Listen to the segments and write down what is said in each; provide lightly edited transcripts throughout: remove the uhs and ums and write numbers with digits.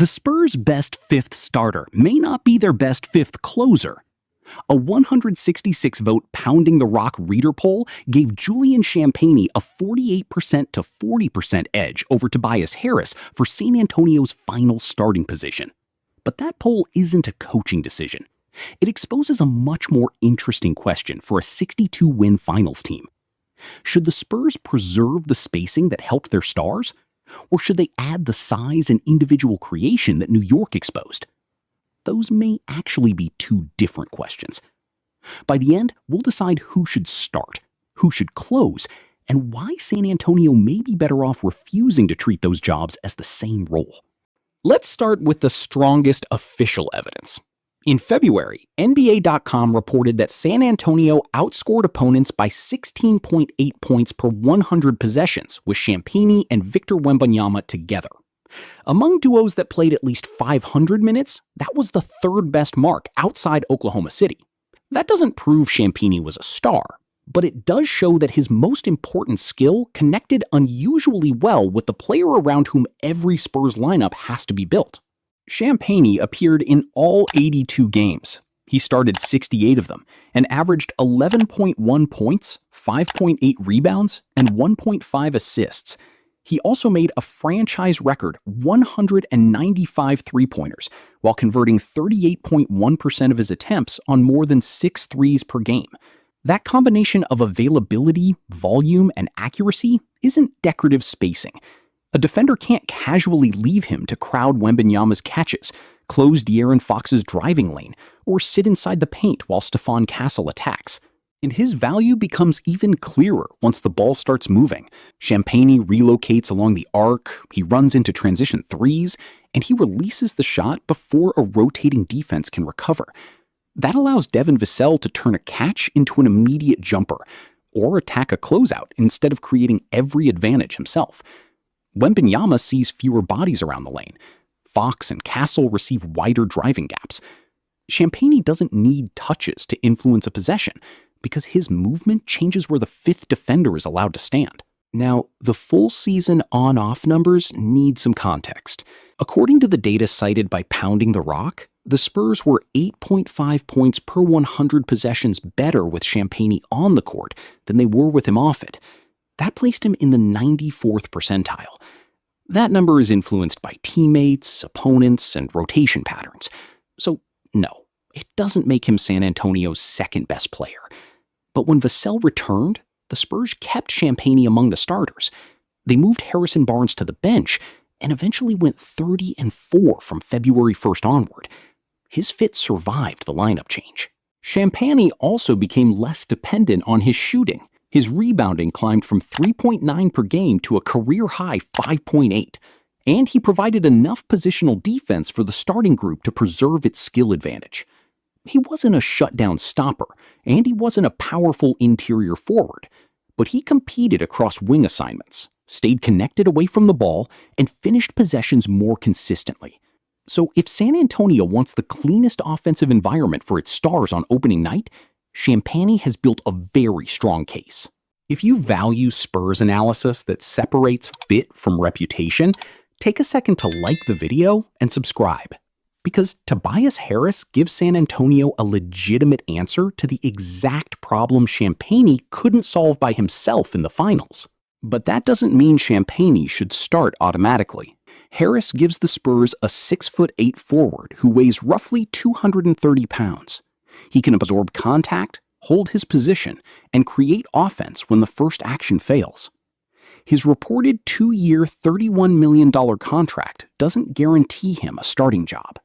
The Spurs' best fifth starter may not be their best fifth closer. A 166-vote Pounding the Rock reader poll gave Julian Champagnie a 48% to 40% edge over Tobias Harris for San Antonio's final starting position. But that poll isn't a coaching decision. It exposes a much more interesting question for a 62-win finals team. Should the Spurs preserve the spacing that helped their stars? Or should they add the size and individual creation that New York exposed? Those may actually be two different questions. By the end, we'll decide who should start, who should close, and why San Antonio may be better off refusing to treat those jobs as the same role. Let's start with the strongest official evidence. In February, NBA.com reported that San Antonio outscored opponents by 16.8 points per 100 possessions with Champagnie and Victor Wembanyama together. Among duos that played at least 500 minutes, that was the third best mark outside Oklahoma City. That doesn't prove Champagnie was a star, but it does show that his most important skill connected unusually well with the player around whom every Spurs lineup has to be built. Champagnie appeared in all 82 games. He started 68 of them and averaged 11.1 points, 5.8 rebounds, and 1.5 assists. He also made a franchise record 195 three-pointers while converting 38.1% of his attempts on more than 6 threes per game. That combination of availability, volume, and accuracy isn't decorative spacing. A defender can't casually leave him to crowd Wembanyama's catches, close De'Aaron Fox's driving lane, or sit inside the paint while Stephon Castle attacks. And his value becomes even clearer once the ball starts moving. Champagnie relocates along the arc, he runs into transition threes, and he releases the shot before a rotating defense can recover. That allows Devin Vassell to turn a catch into an immediate jumper, or attack a closeout instead of creating every advantage himself. Wembanyama sees fewer bodies around the lane. Fox and Castle receive wider driving gaps. Champagnie doesn't need touches to influence a possession because his movement changes where the fifth defender is allowed to stand. Now, the full season on-off numbers need some context. According to the data cited by Pounding the Rock, the Spurs were 8.5 points per 100 possessions better with Champagnie on the court than they were with him off it. That placed him in the 94th percentile. That number is influenced by teammates, opponents, and rotation patterns. So, no, it doesn't make him San Antonio's second best player. But when Vassell returned, the Spurs kept Champagnie among the starters. They moved Harrison Barnes to the bench and eventually went 30-4 from February 1st onward. His fit survived the lineup change. Champagnie also became less dependent on his shooting. His rebounding climbed from 3.9 per game to a career-high 5.8, and he provided enough positional defense for the starting group to preserve its skill advantage. He wasn't a shutdown stopper, and he wasn't a powerful interior forward, but he competed across wing assignments, stayed connected away from the ball, and finished possessions more consistently. So if San Antonio wants the cleanest offensive environment for its stars on opening night, Champagnie has built a very strong case. If you value Spurs analysis that separates fit from reputation, take a second to like the video and subscribe. Because Tobias Harris gives San Antonio a legitimate answer to the exact problem Champagnie couldn't solve by himself in the finals. But that doesn't mean Champagnie should start automatically. Harris gives the Spurs a 6'8" forward who weighs roughly 230 pounds. He can absorb contact, hold his position, and create offense when the first action fails. His reported 2-year, $31 million contract doesn't guarantee him a starting job.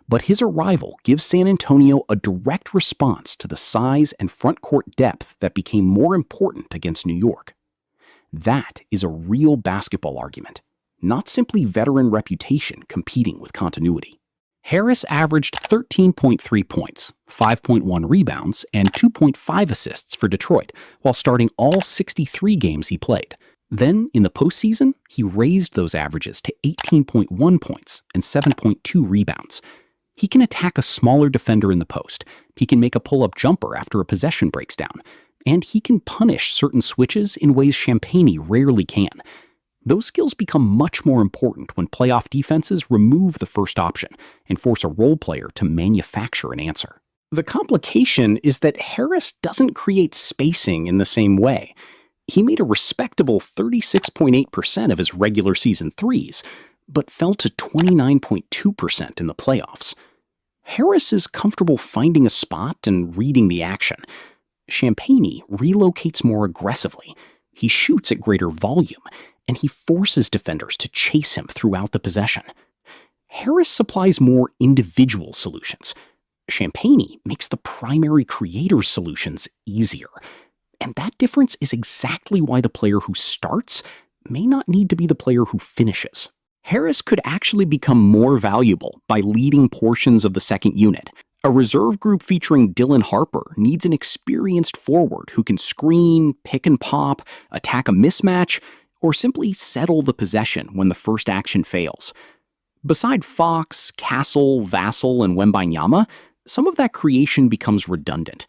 But his arrival gives San Antonio a direct response to the size and front court depth that became more important against New York. That is a real basketball argument, not simply veteran reputation competing with continuity. Harris averaged 13.3 points, 5.1 rebounds, and 2.5 assists for Detroit, while starting all 63 games he played. Then, in the postseason, he raised those averages to 18.1 points and 7.2 rebounds. He can attack a smaller defender in the post, he can make a pull-up jumper after a possession breaks down, and he can punish certain switches in ways Champagnie rarely can. Those skills become much more important when playoff defenses remove the first option and force a role player to manufacture an answer. The complication is that Harris doesn't create spacing in the same way. He made a respectable 36.8% of his regular season threes, but fell to 29.2% in the playoffs. Harris is comfortable finding a spot and reading the action. Champagnie relocates more aggressively. He shoots at greater volume, and he forces defenders to chase him throughout the possession. Harris supplies more individual solutions. Champagnie makes the primary creator's solutions easier. And that difference is exactly why the player who starts may not need to be the player who finishes. Harris could actually become more valuable by leading portions of the second unit. A reserve group featuring Dylan Harper needs an experienced forward who can screen, pick and pop, attack a mismatch, or simply settle the possession when the first action fails. Beside Fox, Castle, Vassell, and Wembanyama, some of that creation becomes redundant.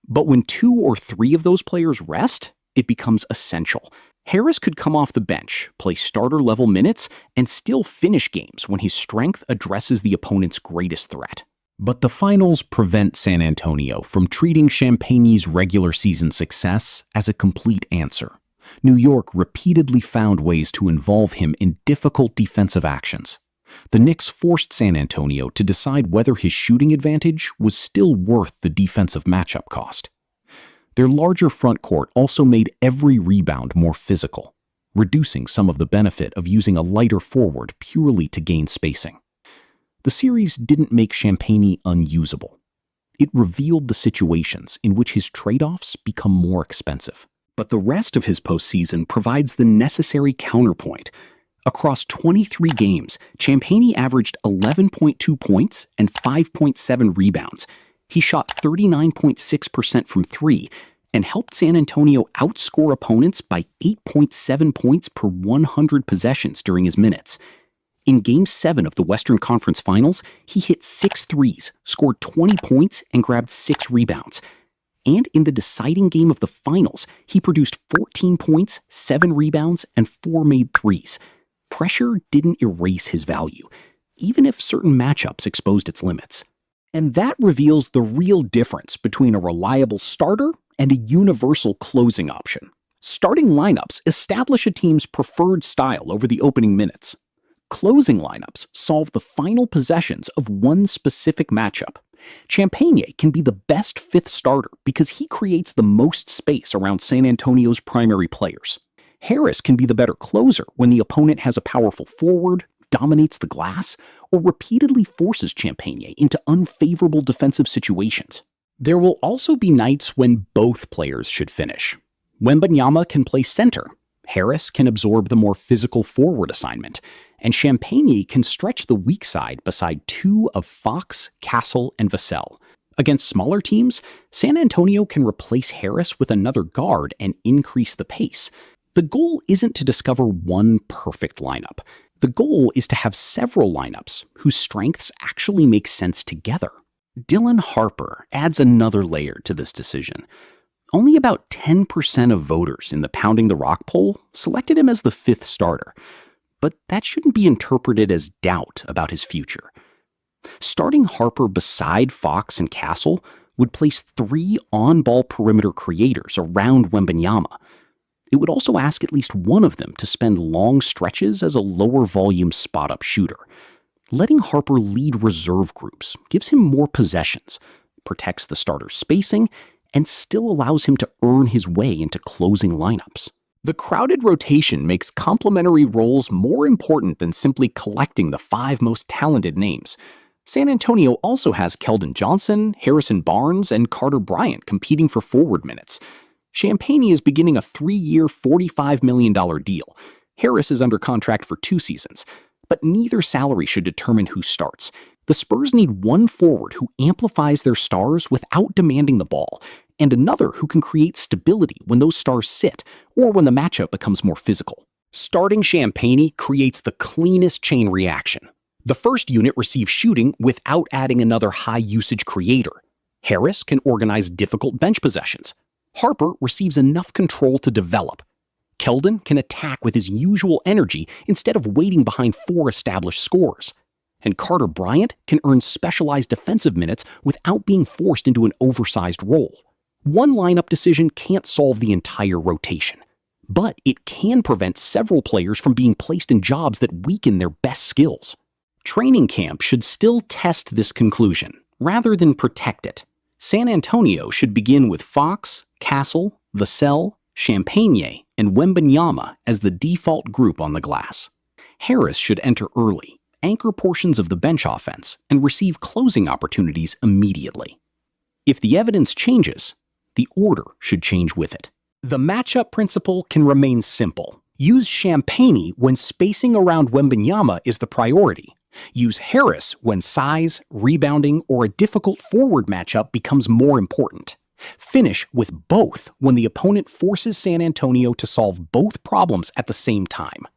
But when 2 or 3 of those players rest, it becomes essential. Harris could come off the bench, play starter-level minutes, and still finish games when his strength addresses the opponent's greatest threat. But the finals prevent San Antonio from treating Champagnie's regular season success as a complete answer. New York repeatedly found ways to involve him in difficult defensive actions. The Knicks forced San Antonio to decide whether his shooting advantage was still worth the defensive matchup cost. Their larger front court also made every rebound more physical, reducing some of the benefit of using a lighter forward purely to gain spacing. The series didn't make Champagnie unusable. It revealed the situations in which his trade-offs become more expensive. But the rest of his postseason provides the necessary counterpoint. Across 23 games, Champagnie averaged 11.2 points and 5.7 rebounds. He shot 39.6% from 3 and helped San Antonio outscore opponents by 8.7 points per 100 possessions during his minutes. In Game 7 of the Western Conference Finals, he hit 6 threes, scored 20 points, and grabbed 6 rebounds. And in the deciding game of the finals, he produced 14 points, 7 rebounds, and 4 made threes. Pressure didn't erase his value, even if certain matchups exposed its limits. And that reveals the real difference between a reliable starter and a universal closing option. Starting lineups establish a team's preferred style over the opening minutes. Closing lineups solve the final possessions of one specific matchup. Champagnie can be the best fifth starter because he creates the most space around San Antonio's primary players. Harris can be the better closer when the opponent has a powerful forward, dominates the glass, or repeatedly forces Champagnie into unfavorable defensive situations. There will also be nights when both players should finish. Wembanyama can play center, Harris can absorb the more physical forward assignment, and Champagnie can stretch the weak side beside 2 of Fox, Castle, and Vassell. Against smaller teams, San Antonio can replace Harris with another guard and increase the pace. The goal isn't to discover one perfect lineup. The goal is to have several lineups whose strengths actually make sense together. Dylan Harper adds another layer to this decision. Only about 10% of voters in the Pounding the Rock poll selected him as the 5th starter. But that shouldn't be interpreted as doubt about his future. Starting Harper beside Fox and Castle would place 3 on-ball perimeter creators around Wembanyama. It would also ask at least one of them to spend long stretches as a lower-volume spot-up shooter. Letting Harper lead reserve groups gives him more possessions, protects the starter's spacing, and still allows him to earn his way into closing lineups. The crowded rotation makes complementary roles more important than simply collecting the 5 most talented names. San Antonio also has Keldon Johnson, Harrison Barnes, and Carter Bryant competing for forward minutes. Champagnie is beginning a 3-year, $45 million deal. Harris is under contract for 2 seasons. But neither salary should determine who starts. The Spurs need one forward who amplifies their stars without demanding the ball, and another who can create stability when those stars sit, or when the matchup becomes more physical. Starting Champagnie creates the cleanest chain reaction. The first unit receives shooting without adding another high-usage creator. Harris can organize difficult bench possessions. Harper receives enough control to develop. Keldon can attack with his usual energy instead of waiting behind 4 established scorers. And Carter Bryant can earn specialized defensive minutes without being forced into an oversized role. One lineup decision can't solve the entire rotation, but it can prevent several players from being placed in jobs that weaken their best skills. Training camp should still test this conclusion, rather than protect it. San Antonio should begin with Fox, Castle, Vassell, Champagnie, and Wembanyama as the default group on the glass. Harris should enter early, anchor portions of the bench offense, and receive closing opportunities immediately. If the evidence changes, the order should change with it. The matchup principle can remain simple. Use Champagnie when spacing around Wembanyama is the priority. Use Harris when size, rebounding, or a difficult forward matchup becomes more important. Finish with both when the opponent forces San Antonio to solve both problems at the same time.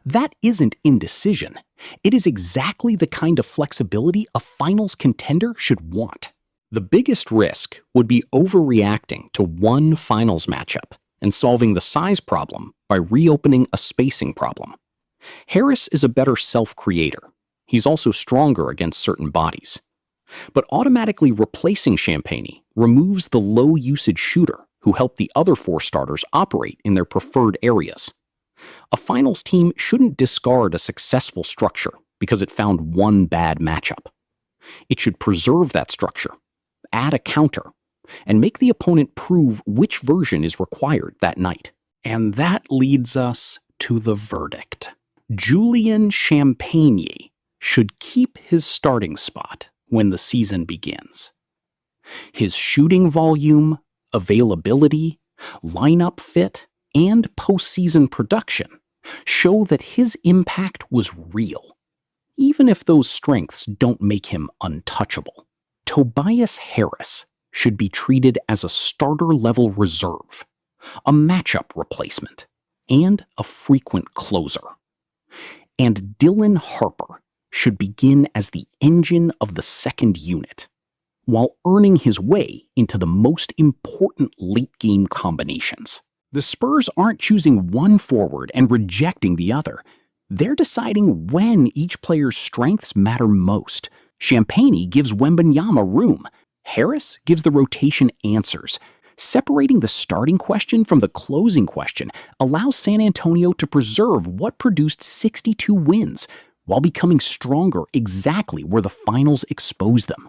That isn't indecision. It is exactly the kind of flexibility a finals contender should want. The biggest risk would be overreacting to one finals matchup and solving the size problem by reopening a spacing problem. Harris is a better self-creator. He's also stronger against certain bodies. But automatically replacing Champagnie removes the low-usage shooter who helped the other 4 starters operate in their preferred areas. A finals team shouldn't discard a successful structure because it found one bad matchup. It should preserve that structure, add a counter, and make the opponent prove which version is required that night. And that leads us to the verdict. Julian Champagnie should keep his starting spot when the season begins. His shooting volume, availability, lineup fit, and postseason production show that his impact was real, even if those strengths don't make him untouchable. Tobias Harris should be treated as a starter-level reserve, a matchup replacement, and a frequent closer. And Dylan Harper should begin as the engine of the second unit, while earning his way into the most important late-game combinations. The Spurs aren't choosing one forward and rejecting the other. They're deciding when each player's strengths matter most. Champagnie gives Wembanyama room. Harris gives the rotation answers. Separating the starting question from the closing question allows San Antonio to preserve what produced 62 wins, while becoming stronger exactly where the finals exposed them.